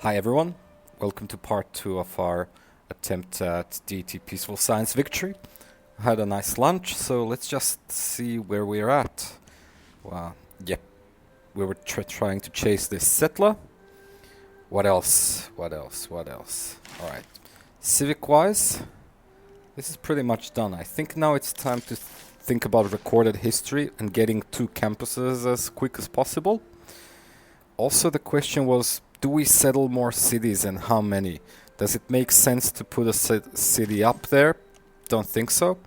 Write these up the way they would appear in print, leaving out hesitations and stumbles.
Hi everyone, welcome to part 2 of our attempt at Deity Peaceful Science Victory. I had a nice lunch, so let's just see where we're at. Wow, yep, we were trying to chase this settler. What else? Alright, civic-wise, this is pretty much done. I think now it's time to think about recorded history and getting 2 campuses as quick as possible. Also, the question was, do we settle more cities and how many? Does it make sense to put a city up there? Don't think so.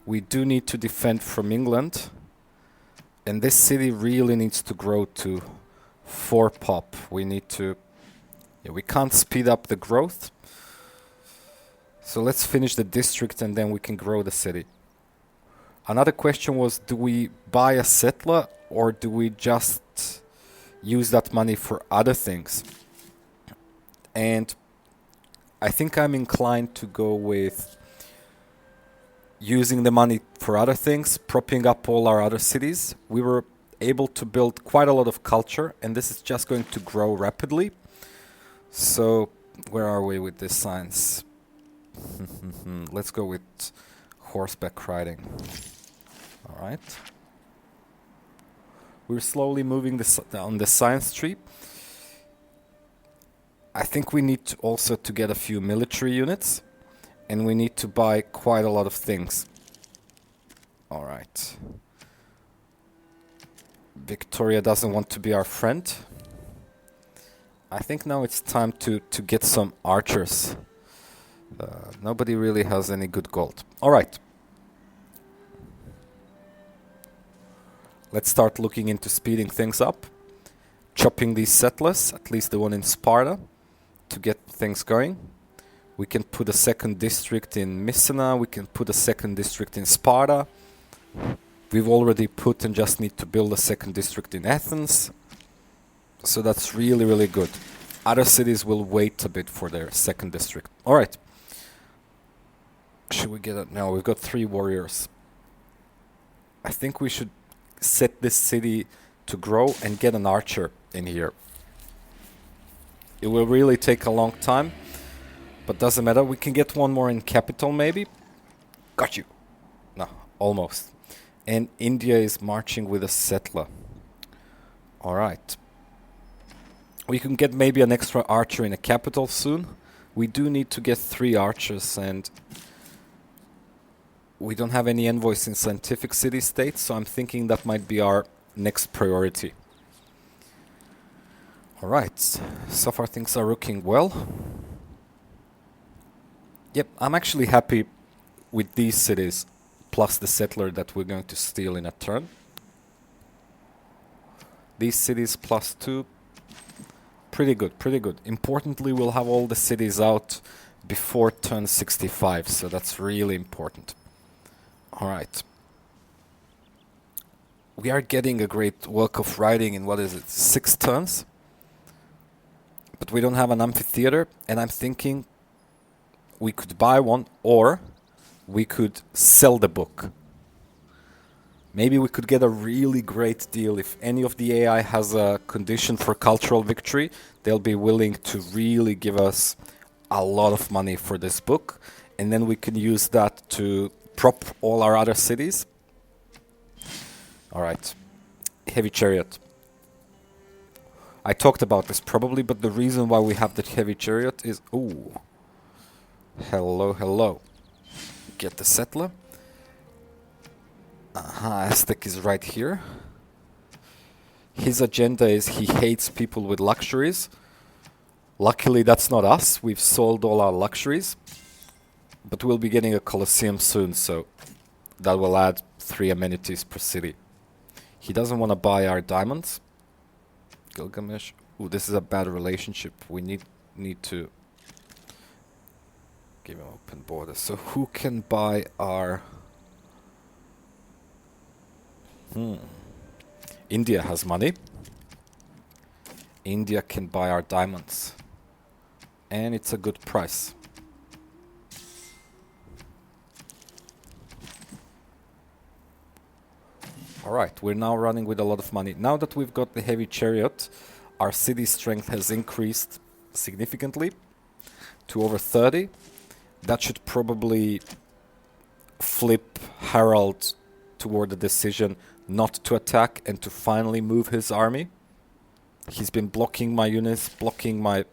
We do need to defend from England. And this city really needs to grow to 4 pop. We need to... we can't speed up the growth. So let's finish the district and then we can grow the city. Another question was, do we buy a settler or do we just use that money for other things? And I think I'm inclined to go with using the money for other things, propping up all our other cities. We were able to build quite a lot of culture, and this is just going to grow rapidly. So where are we with this science? Let's go with horseback riding. All right. We're slowly moving on the science tree. I think we need to also to get a few military units, and we need to buy quite a lot of things. All right. Victoria doesn't want to be our friend. I think now it's time to get some archers. Nobody really has any good gold. All right. Let's start looking into speeding things up. Chopping these settlers, at least the one in Sparta, to get things going. We can put a second district in Mycenae. We can put a second district in Sparta. We've already put and just need to build a second district in Athens. So that's really, really good. Other cities will wait a bit for their second district. All right. Should we get it? No, we've got 3 warriors. I think we should set this city to grow and get an archer in here. It will really take a long time, but doesn't matter. We can get one more in capital maybe. Got you. No, almost. And India is marching with a settler. All right. We can get maybe an extra archer in a capital soon. We do need to get 3 archers, and we don't have any envoys in scientific city-states, so I'm thinking that might be our next priority. Alright, so far things are looking well. Yep, I'm actually happy with these cities, plus the settler that we're going to steal in a turn. These cities plus 2, pretty good, pretty good. Importantly, we'll have all the cities out before turn 65, so that's really important. Alright. We are getting a great work of writing in, 6 turns? But we don't have an amphitheater, and I'm thinking we could buy one, or we could sell the book. Maybe we could get a really great deal. If any of the AI has a condition for cultural victory, they'll be willing to really give us a lot of money for this book, and then we can use that to prop all our other cities. Alright. Heavy chariot. I talked about this probably, but the reason why we have the heavy chariot is... Ooh. Hello, hello. Get the settler. Aztec is right here. His agenda is he hates people with luxuries. Luckily, that's not us. We've sold all our luxuries. But we'll be getting a Colosseum soon, so that will add 3 amenities per city. He doesn't want to buy our diamonds. Gilgamesh. Ooh, this is a bad relationship. We need to give him open borders. So who can buy our... India has money. India can buy our diamonds. And it's a good price. Alright, we're now running with a lot of money. Now that we've got the heavy chariot, our city strength has increased significantly to over 30. That should probably flip Harald toward the decision not to attack and to finally move his army. He's been blocking my units, blocking my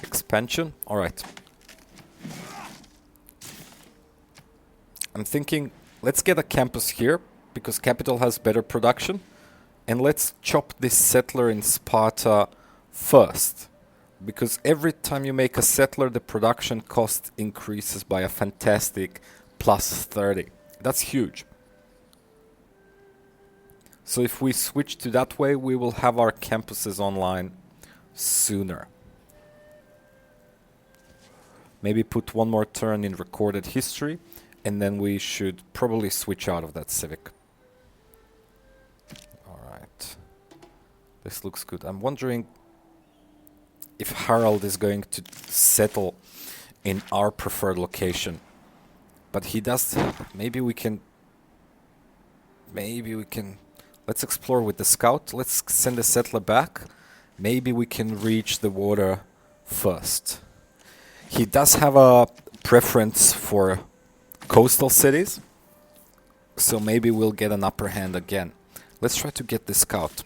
expansion. Alright. I'm thinking, let's get a campus here, because capital has better production. And let's chop this settler in Sparta first. Because every time you make a settler, the production cost increases by a fantastic plus 30. That's huge. So if we switch to that way, we will have our campuses online sooner. Maybe put one more turn in recorded history, and then we should probably switch out of that civic. Alright. This looks good. I'm wondering if Harald is going to settle in our preferred location. But he does... Maybe we can... Let's explore with the scout. Let's send a settler back. Maybe we can reach the water first. He does have a preference for coastal cities. So maybe we'll get an upper hand again. Let's try to get the scout.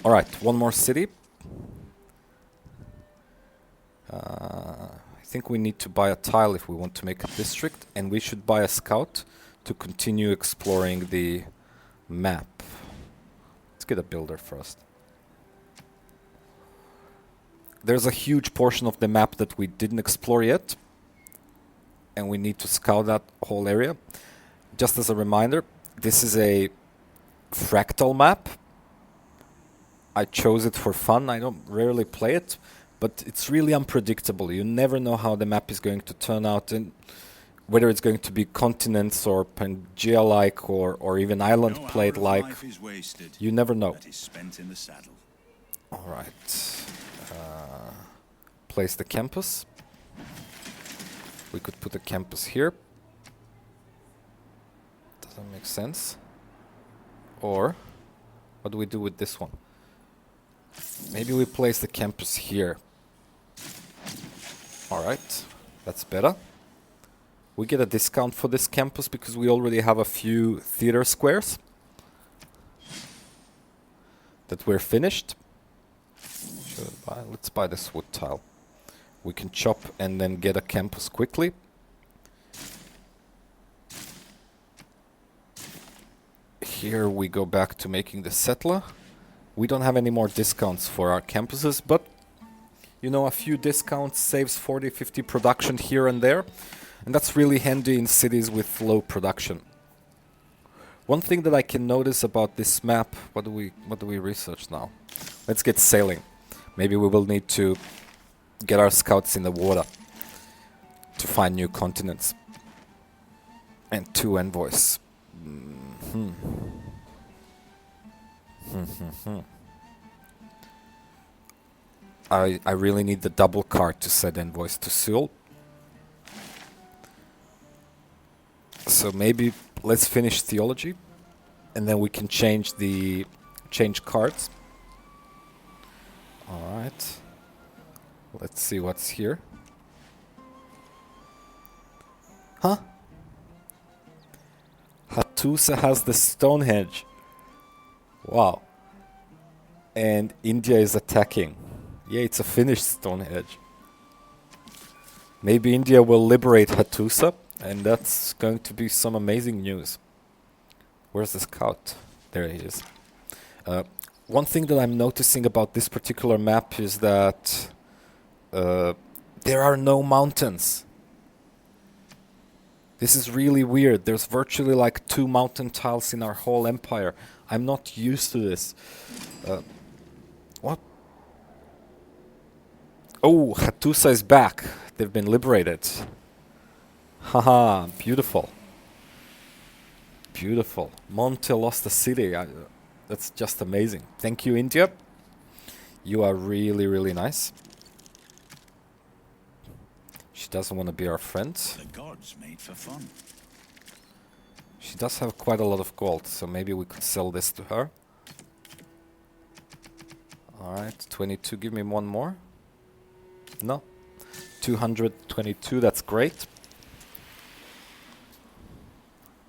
Alright, one more city. I think we need to buy a tile if we want to make a district. And we should buy a scout to continue exploring the map. Let's get a builder first. There's a huge portion of the map that we didn't explore yet. And we need to scout that whole area. Just as a reminder, this is a Fractal map. I chose it for fun. I don't rarely play it. But it's really unpredictable. You never know how the map is going to turn out. And whether it's going to be continents or Pangea-like or even island plate-like. You never know. Alright. Place the campus. We could put a campus here. Doesn't make sense. Or, what do we do with this one? Maybe we place the campus here. Alright, that's better. We get a discount for this campus because we already have a few theater squares that we're finished. Let's buy this wood tile. We can chop and then get a campus quickly. Here we go back to making the settler. We don't have any more discounts for our campuses, but you know, a few discounts saves 40-50 production here and there. And that's really handy in cities with low production. One thing that I can notice about this map, what do we research now? Let's get sailing. Maybe we will need to get our scouts in the water to find new continents. And 2 envoys. I really need the double card to set envoys to Seoul. So maybe let's finish theology and then we can change cards. Alright. Let's see what's here. Huh? Hattusa has the Stonehenge. Wow. And India is attacking. Yeah, it's a finished Stonehenge. Maybe India will liberate Hattusa, and that's going to be some amazing news. Where's the scout? There he is. One thing that I'm noticing about this particular map is that there are no mountains. This is really weird. There's virtually like 2 mountain tiles in our whole empire. I'm not used to this. What? Oh, Hattusa is back. They've been liberated. Haha, beautiful. Beautiful. Monte lost a city. That's just amazing. Thank you, India. You are really, really nice. She doesn't want to be our friend. The gods made for fun. She does have quite a lot of gold, so maybe we could sell this to her. Alright, 22. Give me one more. No. 222, that's great.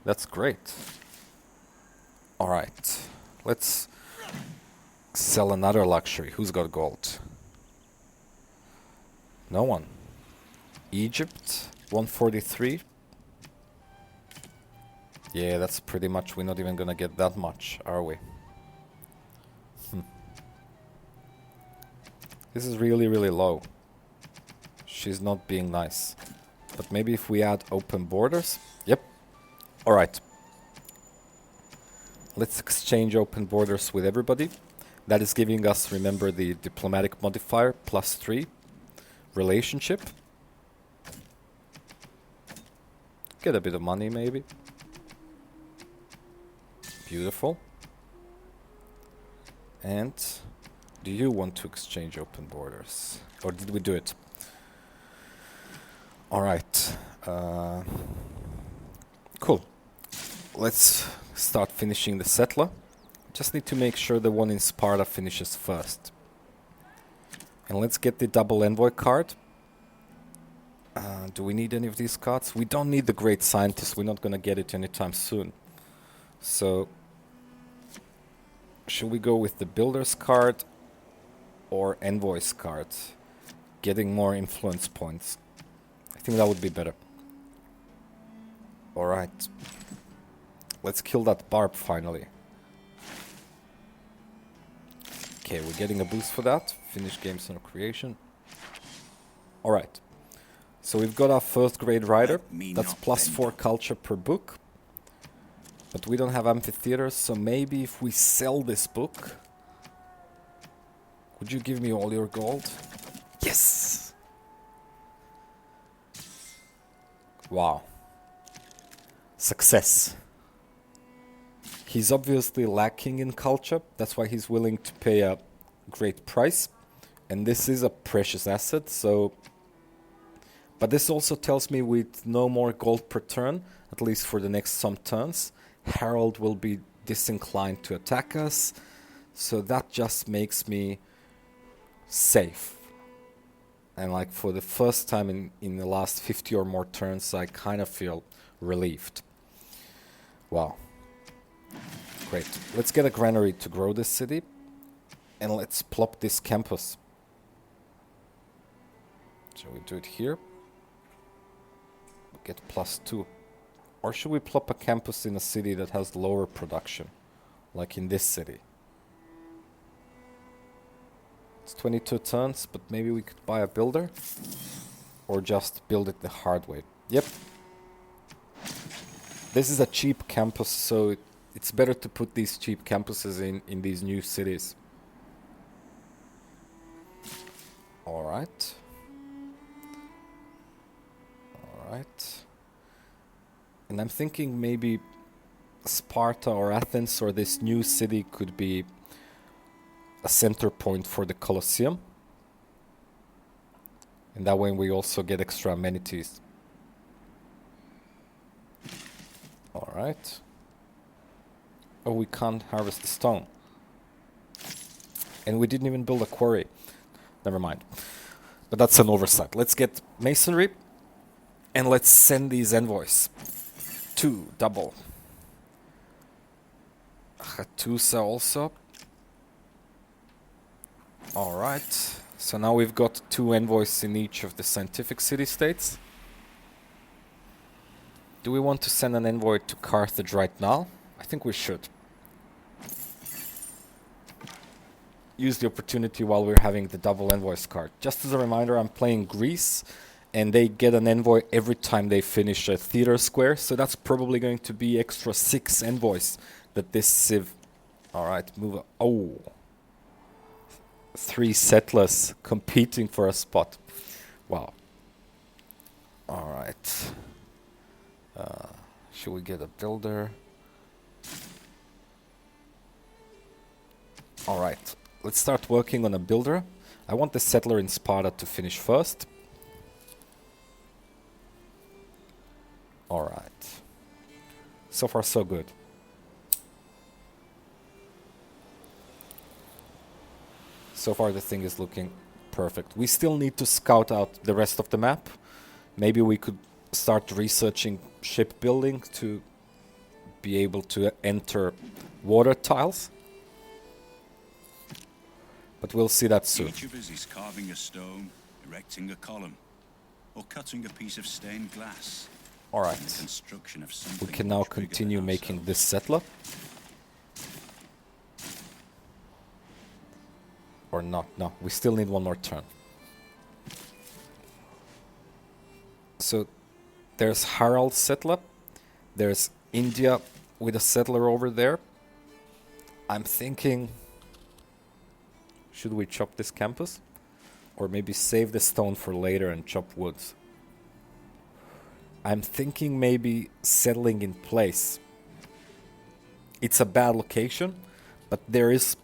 That's great. Alright, let's sell another luxury. Who's got gold? No one. Egypt, 143. Yeah, that's pretty much, we're not even gonna get that much, are we? This is really, really low. She's not being nice. But maybe if we add open borders? Yep. Alright. Let's exchange open borders with everybody. That is giving us, remember, the diplomatic modifier, +3. Relationship. Get a bit of money, maybe. Beautiful. And do you want to exchange open borders? Or did we do it? Alright. Cool. Let's start finishing the settler. Just need to make sure the one in Sparta finishes first. And let's get the double envoy card. Do we need any of these cards? We don't need the great scientist. We're not gonna get it anytime soon. So, should we go with the builder's card or envoy's card? Getting more influence points. I think that would be better. Alright. Let's kill that barb finally. Okay, we're getting a boost for that. Finish game center creation. Alright. So we've got our first grade writer. That's +4 culture per book. But we don't have amphitheaters, so maybe if we sell this book... Would you give me all your gold? Yes! Wow. Success. He's obviously lacking in culture. That's why he's willing to pay a great price. And this is a precious asset, so... But this also tells me with no more gold per turn, at least for the next some turns, Harold will be disinclined to attack us. So that just makes me safe. And like for the first time in the last 50 or more turns, I kind of feel relieved. Wow. Great. Let's get a granary to grow this city. And let's plop this campus. Shall we do it here? Get +2. Or should we plop a campus in a city that has lower production? Like in this city. It's 22 turns, but maybe we could buy a builder. Or just build it the hard way. Yep. This is a cheap campus, so it's better to put these cheap campuses in these new cities. Alright. Alright. And I'm thinking maybe Sparta or Athens or this new city could be a center point for the Colosseum. And that way we also get extra amenities. Alright. Oh, we can't harvest the stone. And we didn't even build a quarry. Never mind. But that's an oversight. Let's get masonry. And let's send these envoys. 2, double. Hattusa also. Alright. So now we've got 2 envoys in each of the scientific city-states. Do we want to send an envoy to Carthage right now? I think we should. Use the opportunity while we're having the double envoys card. Just as a reminder, I'm playing Greece, and they get an envoy every time they finish a theater square, so that's probably going to be extra 6 envoys that this civ... Alright, move... Oh! 3 settlers competing for a spot. Wow. Alright. Should we get a builder? Alright. Let's start working on a builder. I want the settler in Sparta to finish first. Alright. So far so good. So far the thing is looking perfect. We still need to scout out the rest of the map. Maybe we could start researching shipbuilding to be able to enter water tiles. But we'll see that soon. Each of us is carving a stone, erecting a column, or cutting a piece of stained glass. Alright. The construction of something We can now much bigger continue than making ourselves. this settler. Or not. No, we still need one more turn. So there's Harald's settler. There's India with a settler over there. I'm thinking, should we chop this campus? Or maybe save the stone for later and chop woods? I'm thinking maybe settling in place. It's a bad location, but there is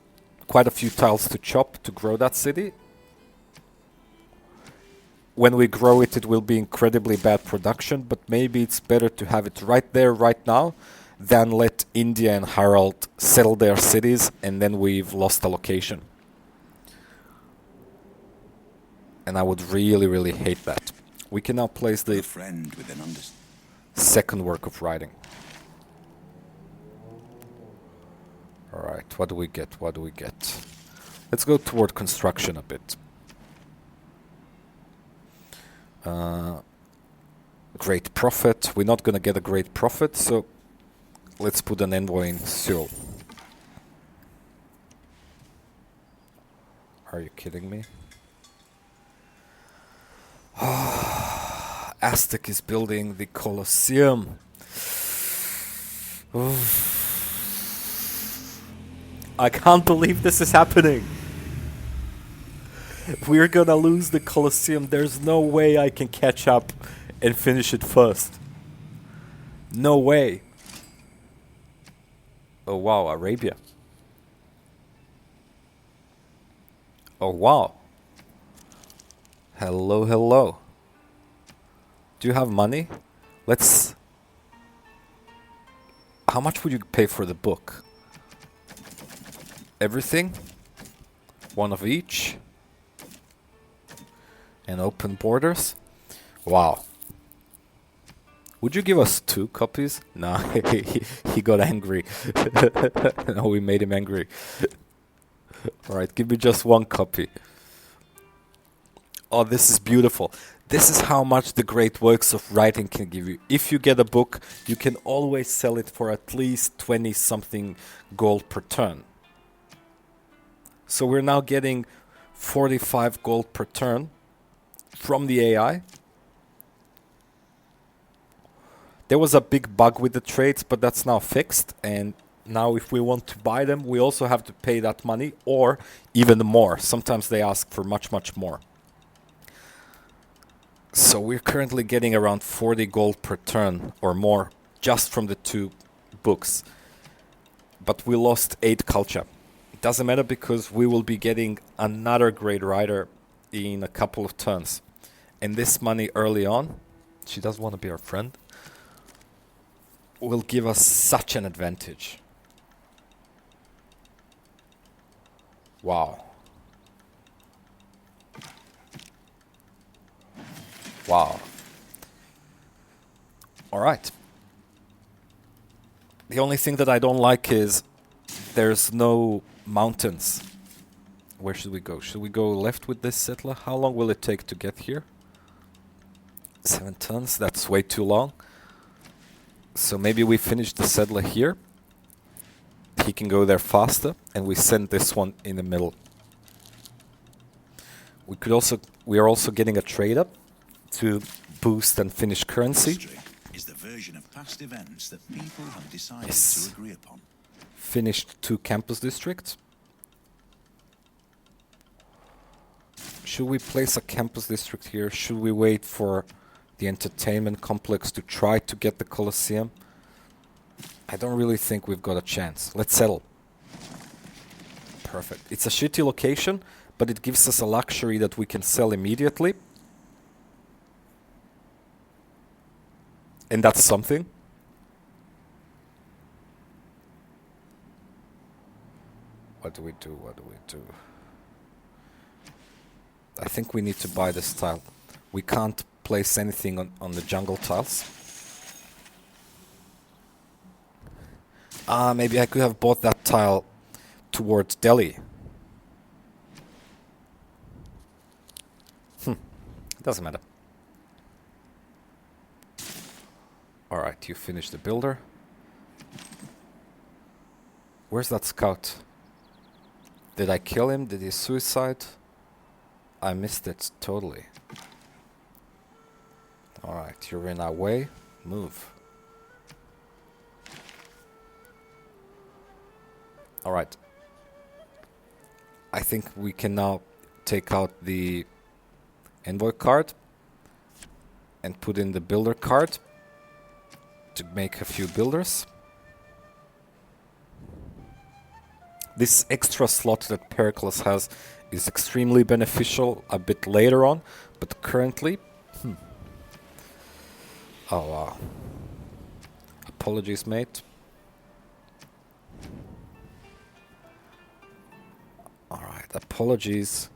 quite a few tiles to chop to grow that city. When we grow it, it will be incredibly bad production, but maybe it's better to have it right there, right now, than let India and Harald settle their cities and then we've lost a location. And I would really, really hate that. We can now place A the friend with an second work of writing. Alright, what do we get? What do we get? Let's go toward construction a bit. Great profit. We're not gonna get a great profit, so let's put an envoy in Seoul. Are you kidding me? Aztec is building the Colosseum. I can't believe this is happening. We're gonna lose the Colosseum. There's no way I can catch up and finish it first. No way. Oh wow, Arabia. Oh wow. Hello, hello. Do you have money? Let's... How much would you pay for the book? Everything? One of each? And open borders? Wow. Would you give us 2 copies? Nah, he got angry. No, we made him angry. Alright, give me just 1 copy. Oh, this is beautiful. This is how much the great works of writing can give you. If you get a book, you can always sell it for at least 20-something gold per turn. So we're now getting 45 gold per turn from the AI. There was a big bug with the trades, but that's now fixed. And now if we want to buy them, we also have to pay that money or even more. Sometimes they ask for much, much more. So we're currently getting around 40 gold per turn or more just from the 2 books. But we lost 8 culture. It doesn't matter because we will be getting another great writer in a couple of turns. And this money early on, she does want to be our friend, will give us such an advantage. Wow. Wow. Alright. The only thing that I don't like is there's no mountains. Where should we go? Should we go left with this settler? How long will it take to get here? 7 tons? That's way too long. So maybe we finish the settler here. He can go there faster, and we send this one in the middle. We are also getting a trade up to boost and finish currency. History is the version of past events that people have decided Yes. to agree upon. Finished 2 campus districts. Should we place a campus district here? Should we wait for the entertainment complex to try to get the Colosseum? I don't really think we've got a chance. Let's settle. Perfect. It's a shitty location, but it gives us a luxury that we can sell immediately. And that's something. What do we do? What do we do? I think we need to buy this tile. We can't place anything on the jungle tiles. Ah, maybe I could have bought that tile towards Delhi. Doesn't matter. Alright, you finished the builder. Where's that scout? Did I kill him? Did he suicide? I missed it totally. Alright, you're in our way. Move. Alright. I think we can now take out the envoy card and put in the builder card to make a few builders. This extra slot that Pericles has is extremely beneficial a bit later on, but currently... Oh, wow. Apologies, mate. Alright, apologies.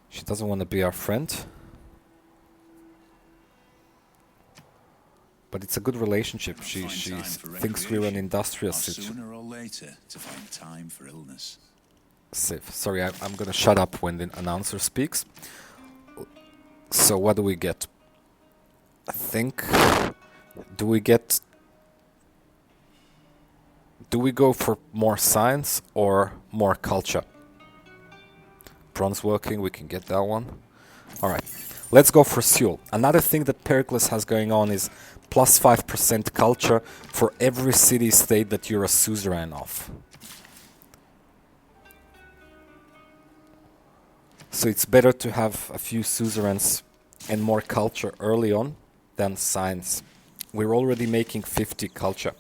She doesn't want to be our friend. But it's a good relationship. She thinks we're an industrial city. Sooner or later to find time for illness. Safe. Sorry, I'm gonna shut up when the announcer speaks. So what do we get? I think... Do we go for more science or more culture? Bronze working, we can get that one. Alright, let's go for Seoul. Another thing that Pericles has going on is plus 5% culture for every city-state that you're a suzerain of. So it's better to have a few suzerains and more culture early on than science. We're already making 50 culture.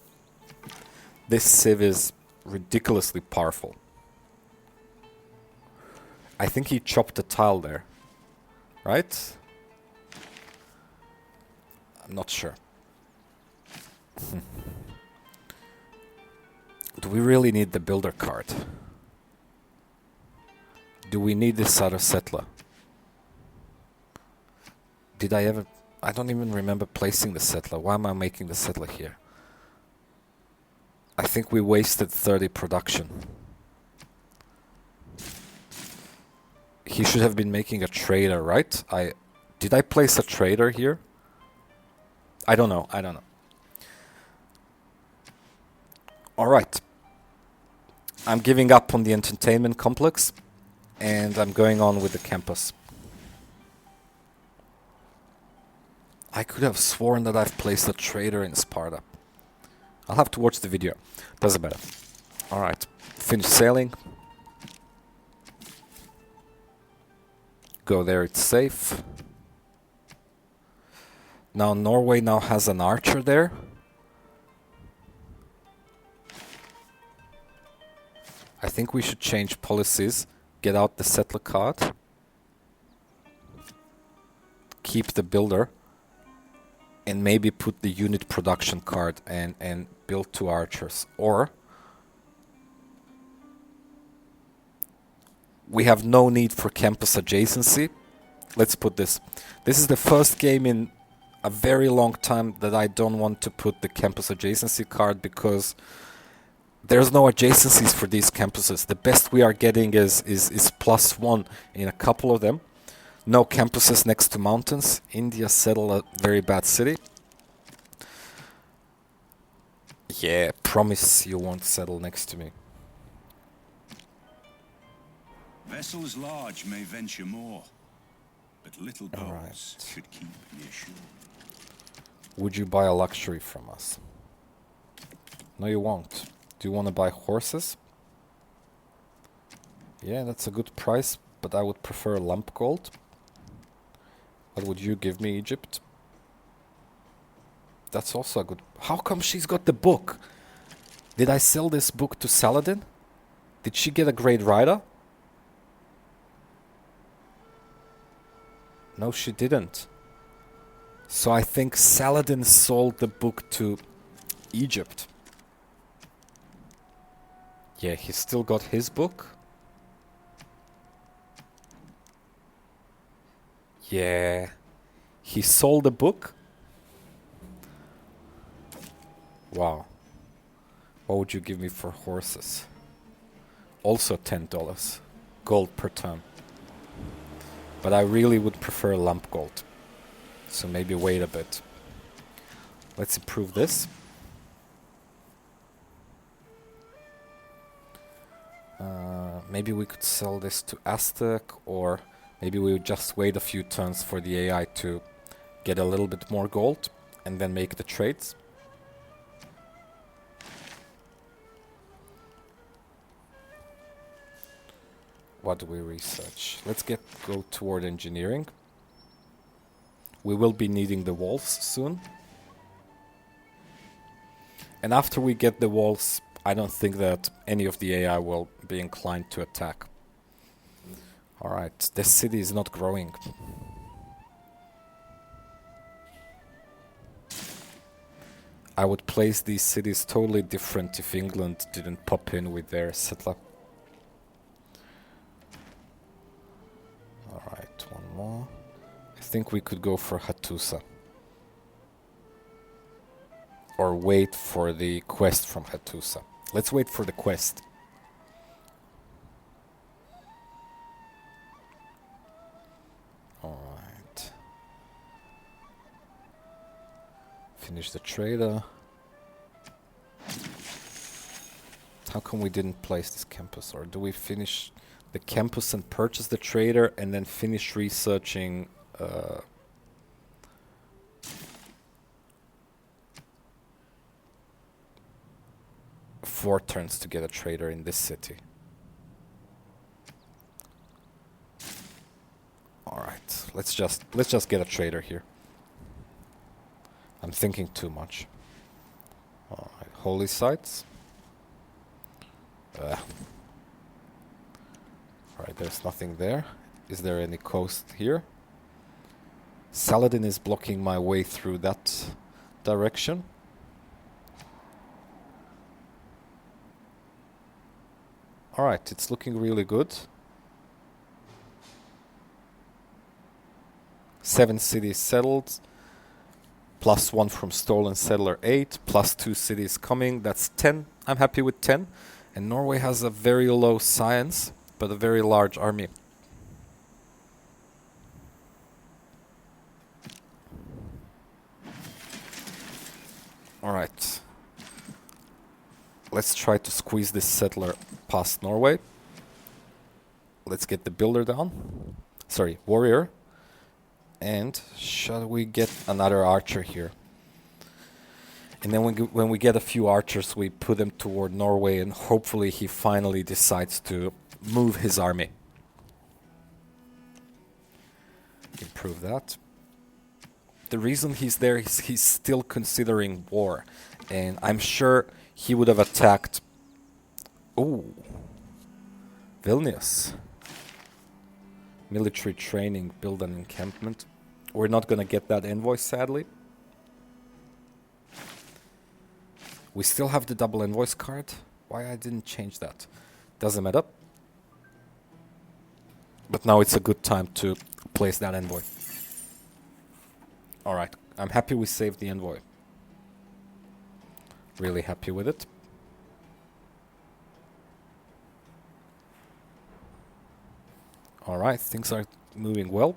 This civ is ridiculously powerful. I think he chopped a tile there. Right? I'm not sure. Do we really need the builder card? Do we need this other settler? Did I ever... I don't even remember placing the settler. Why am I making the settler here? I think we wasted 30 production. He should have been making a trader, right? Did I place a trader here? I don't know. Alright. I'm giving up on the entertainment complex. And I'm going on with the campus. I could have sworn that I've placed a trader in Sparta. I'll have to watch the video. Doesn't matter. Alright. Finish sailing. Go there, it's safe. Now Norway now has an archer there. I think we should change policies. Get out the settler card. Keep the builder. And maybe put the unit production card and build 2 archers. Or we have no need for campus adjacency. Let's put this. This is the first game in a very long time that I don't want to put the campus adjacency card because there's no adjacencies for these campuses. The best we are getting is +1 in a couple of them. No campuses next to mountains. India settled a very bad city. Yeah, promise you won't settle next to me. Vessels large may venture more, but little boats should keep near shore. Would you buy a luxury from us? No, you won't. Do you want to buy horses? Yeah, that's a good price, but I would prefer lump gold. What would you give me, Egypt? That's also a good... How come she's got the book? Did I sell this book to Saladin? Did she get a great rider? No, she didn't. So I think Saladin sold the book to Egypt. Yeah, he still got his book. Yeah. He sold a book? Wow. What would you give me for horses? Also $10. Gold per ton. But I really would prefer lump gold. So maybe wait a bit. Let's improve this. Maybe we could sell this to Aztec, or maybe we would just wait a few turns for the AI to get a little bit more gold and then make the trades. What do we research? Let's go toward engineering. We will be needing the walls soon. And after we get the walls, I don't think that any of the AI will be inclined to attack. Alright, this city is not growing. I would place these cities totally different if England didn't pop in with their settler. Alright, one more. I think we could go for Hattusa. Or wait for the quest from Hattusa. Let's wait for the quest. Alright. Finish the trader. How come we didn't place this campus? Or do we finish the campus and purchase the trader and then finish researching 4 turns to get a trader in this city? Alright, let's just get a trader here. I'm thinking too much. Alright, holy sites. Alright, there's nothing there. Is there any coast here? Saladin is blocking my way through that direction. Alright, it's looking really good. 7 cities settled. +1 from stolen settler 8. +2 cities coming. That's 10. I'm happy with 10. And Norway has a very low science, but a very large army. Alright. Let's try to squeeze this settler past Norway. Let's get the builder down. Sorry, warrior. And shall we get another archer here? And then when we get a few archers, we put them toward Norway, and hopefully he finally decides to move his army. Improve that. The reason he's there is he's still considering war. And I'm sure he would have attacked... Ooh. Vilnius. Military training, build an encampment. We're not gonna get that envoy, sadly. We still have the double invoice card. Why I didn't change that? Doesn't matter. But now it's a good time to place that envoy. Alright, I'm happy we saved the envoy. Really happy with it. Alright, things are moving well.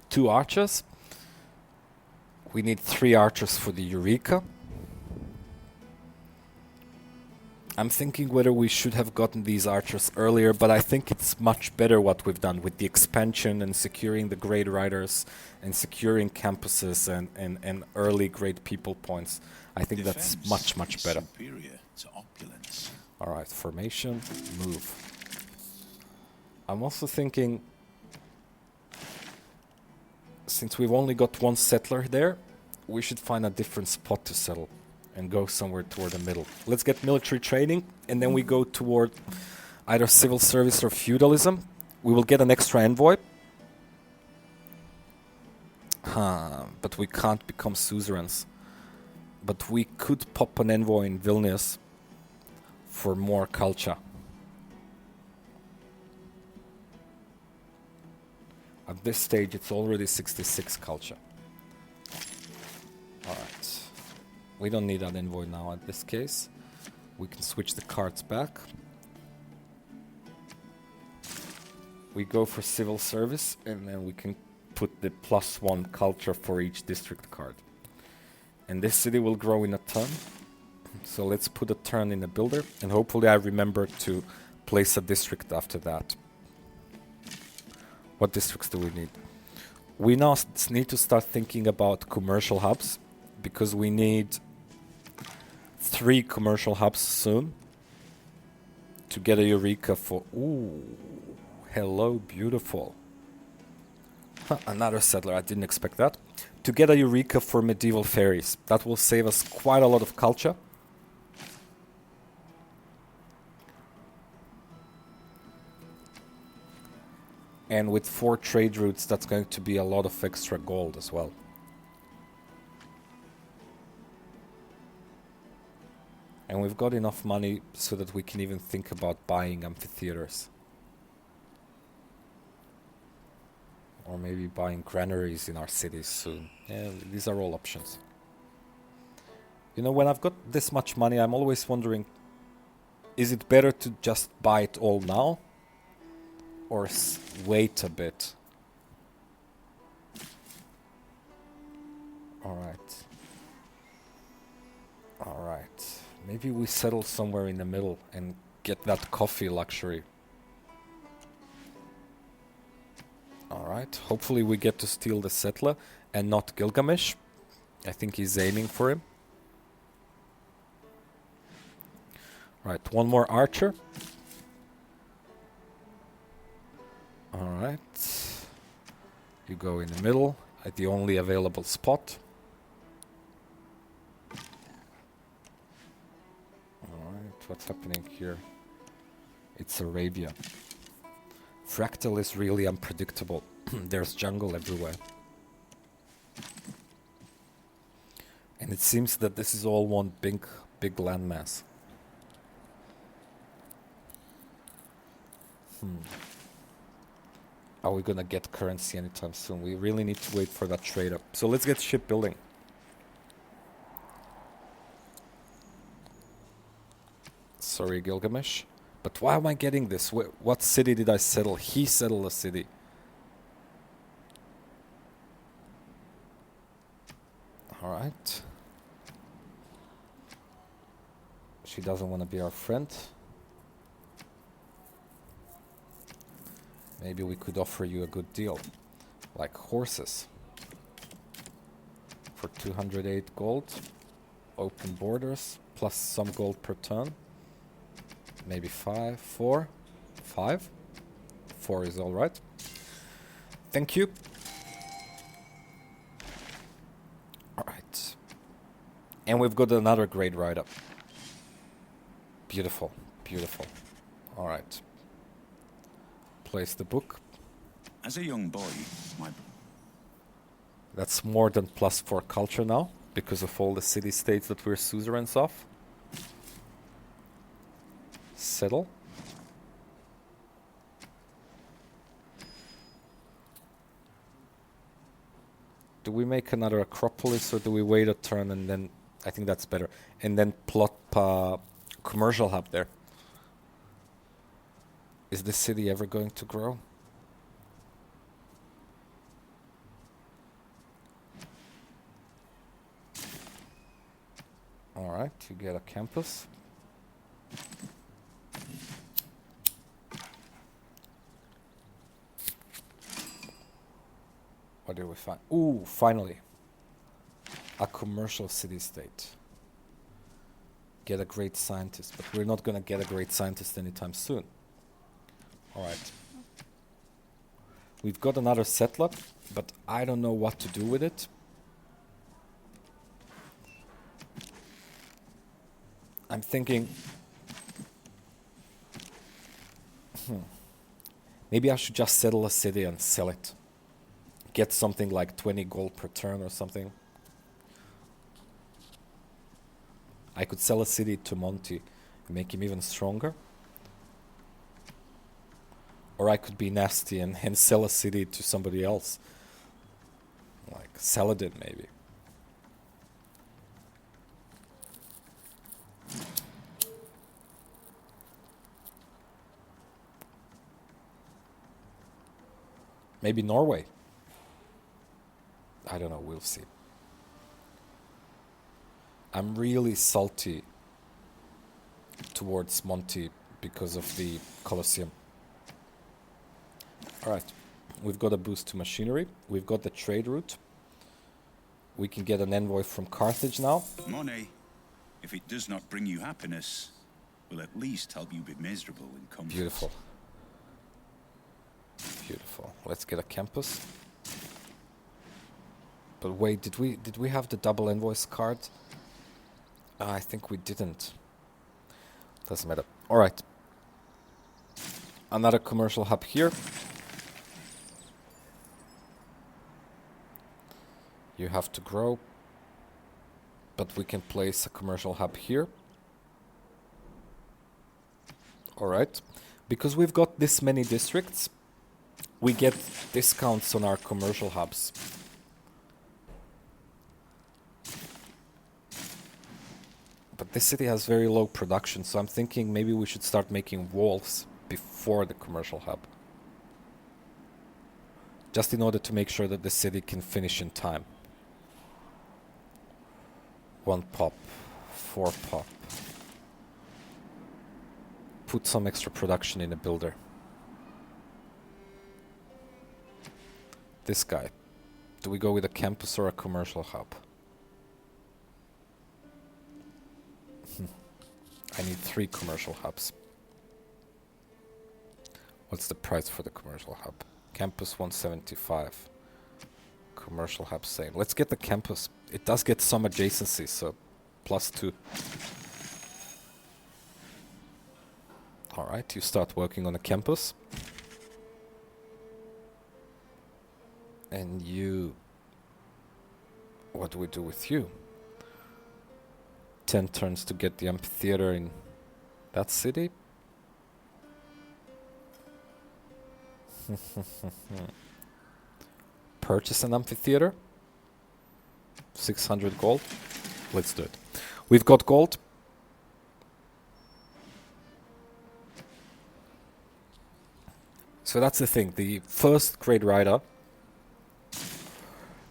2 archers. We need 3 archers for the Eureka. I'm thinking whether we should have gotten these archers earlier, but I think it's much better what we've done with the expansion and securing the grade riders and securing campuses and early grade people points. I think that's much better. Alright, formation, move. I'm also thinking, since we've only got 1 settler there, we should find a different spot to settle and go somewhere toward the middle. Let's get military training, and then we go toward either civil service or feudalism. We will get an extra envoy. But we can't become suzerains. But we could pop an envoy in Vilnius for more culture. At this stage, it's already 66 culture. Alright. We don't need that envoy now at this case. We can switch the cards back. We go for civil service, and then we can put the +1 culture for each district card. And this city will grow in a turn. So let's put a turn in the builder, and hopefully I remember to place a district after that. What districts do we need? We now need to start thinking about commercial hubs, because we need 3 commercial hubs soon to get a Eureka for... Ooh, hello, beautiful. Huh, another settler, I didn't expect that. To get a Eureka for medieval fairies. That will save us quite a lot of culture. And with 4 trade routes, that's going to be a lot of extra gold as well. And we've got enough money so that we can even think about buying amphitheaters. Or maybe buying granaries in our cities soon. Yeah, these are all options. You know, when I've got this much money, I'm always wondering, is it better to just buy it all now? Or wait a bit? Alright. Alright. Maybe we settle somewhere in the middle and get that coffee luxury. Alright, hopefully we get to steal the settler and not Gilgamesh. I think he's aiming for him. Right, one more archer. Alright. You go in the middle at the only available spot. Alright, what's happening here? It's Arabia. Fractal is really unpredictable. There's jungle everywhere. And it seems that this is all one big landmass. Are we gonna get currency anytime soon? We really need to wait for that trade up. So let's get shipbuilding. Sorry, Gilgamesh. But why am I getting this? What city did I settle? He settled a city. Alright. She doesn't want to be our friend. Maybe we could offer you a good deal. Like horses. For 208 gold. Open borders. Plus some gold per turn. Maybe 5, 4, 5. 4 is alright. Thank you. Alright. And we've got another great write-up. Beautiful, beautiful. Alright. Place the book. As a young boy, That's more than +4 culture now, because of all the city-states that we're suzerains of. Settle. Do we make another Acropolis, or do we wait a turn and then... I think that's better. And then plot a commercial hub there. Is this city ever going to grow? Alright, you get a campus. What did we find? Ooh, finally. A commercial city-state. Get a great scientist. But we're not gonna get a great scientist anytime soon. Alright. We've got another settler, but I don't know what to do with it. I'm thinking... Maybe I should just settle a city and sell it. Get something like 20 gold per turn or something. I could sell a city to Monty and make him even stronger. Or I could be nasty and sell a city to somebody else. Like Saladin, maybe. Maybe Norway. I don't know, we'll see. I'm really salty towards Monty because of the Colosseum. Alright, we've got a boost to machinery. We've got the trade route. We can get an envoy from Carthage now. Money, if it does not bring you happiness, will at least help you be miserable in comfort. Beautiful. Beautiful. Let's get a campus. But wait, did we have the double envoys card? I think we didn't. Doesn't matter. Alright. Another commercial hub here. You have to grow. But we can place a commercial hub here. Alright. Because we've got this many districts, we get discounts on our commercial hubs. But this city has very low production, so I'm thinking maybe we should start making walls before the commercial hub. Just in order to make sure that the city can finish in time. 1 pop, 4 pop. Put some extra production in a builder. This guy. Do we go with a campus or a commercial hub? I need 3 commercial hubs. What's the price for the commercial hub? Campus 175. Commercial hub same. Let's get the campus. It does get some adjacency, so +2. Alright, you start working on the campus. And you... What do we do with you? 10 turns to get the amphitheater in that city. Purchase an amphitheater. 600 gold. Let's do it. We've got gold. So that's the thing. The first grade rider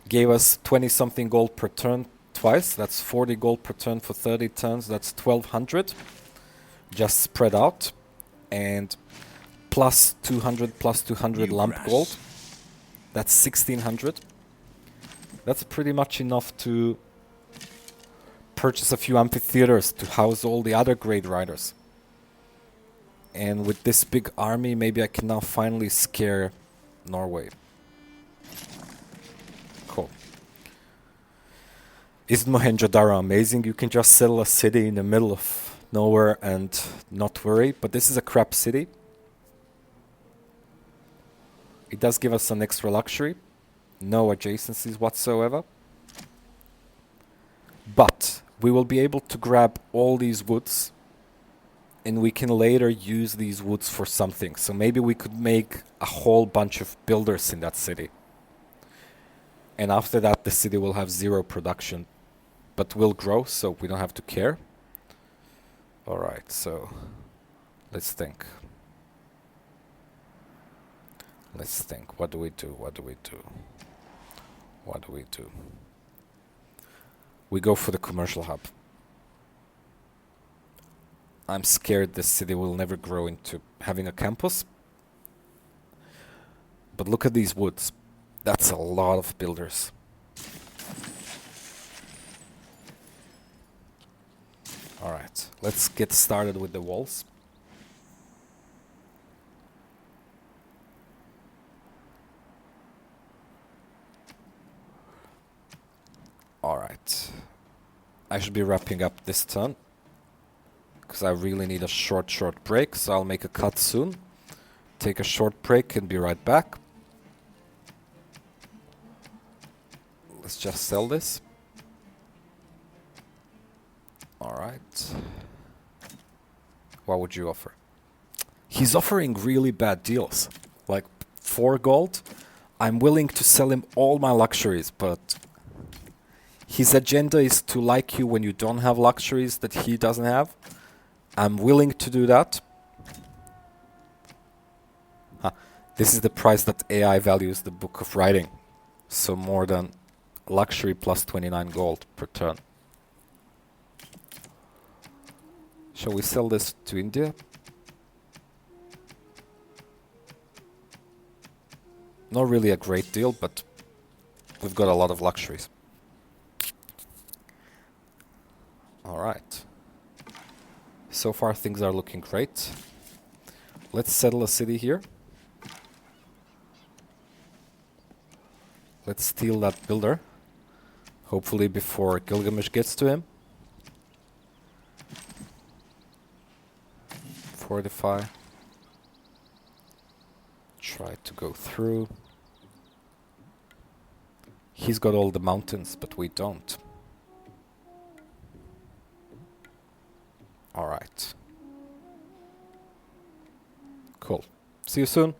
gave us 20 something gold per turn twice. That's 40 gold per turn for 30 turns. That's 1200 just spread out, and plus 200 lump gold. That's 1600. That's pretty much enough to purchase a few amphitheaters to house all the other grade riders. And with this big army, maybe I can now finally scare Norway. Cool. Isn't Mohenjo-Daro amazing? You can just settle a city in the middle of nowhere and not worry. But this is a crap city. It does give us an extra luxury. No adjacencies whatsoever. But we will be able to grab all these woods, and we can later use these woods for something. So maybe we could make a whole bunch of builders in that city. And after that, the city will have 0 production, but will grow, so we don't have to care. Alright, so let's think. Let's think. What do we do? What do we do? What do we do? We go for the commercial hub. I'm scared this city will never grow into having a campus. But look at these woods. That's a lot of builders. Alright, let's get started with the walls. Alright. I should be wrapping up this turn, because I really need a short break, so I'll make a cut soon. Take a short break and be right back. Let's just sell this. Alright. What would you offer? He's offering really bad deals. Like 4 gold. I'm willing to sell him all my luxuries, but his agenda is to like you when you don't have luxuries that he doesn't have. I'm willing to do that. This is the price that AI values the book of writing. So more than luxury plus 29 gold per turn. Shall we sell this to India? Not really a great deal, but we've got a lot of luxuries. Alright. So far things are looking great. Let's settle a city here. Let's steal that builder. Hopefully before Gilgamesh gets to him. Fortify. Try to go through. He's got all the mountains, but we don't. Alright. Cool. See you soon.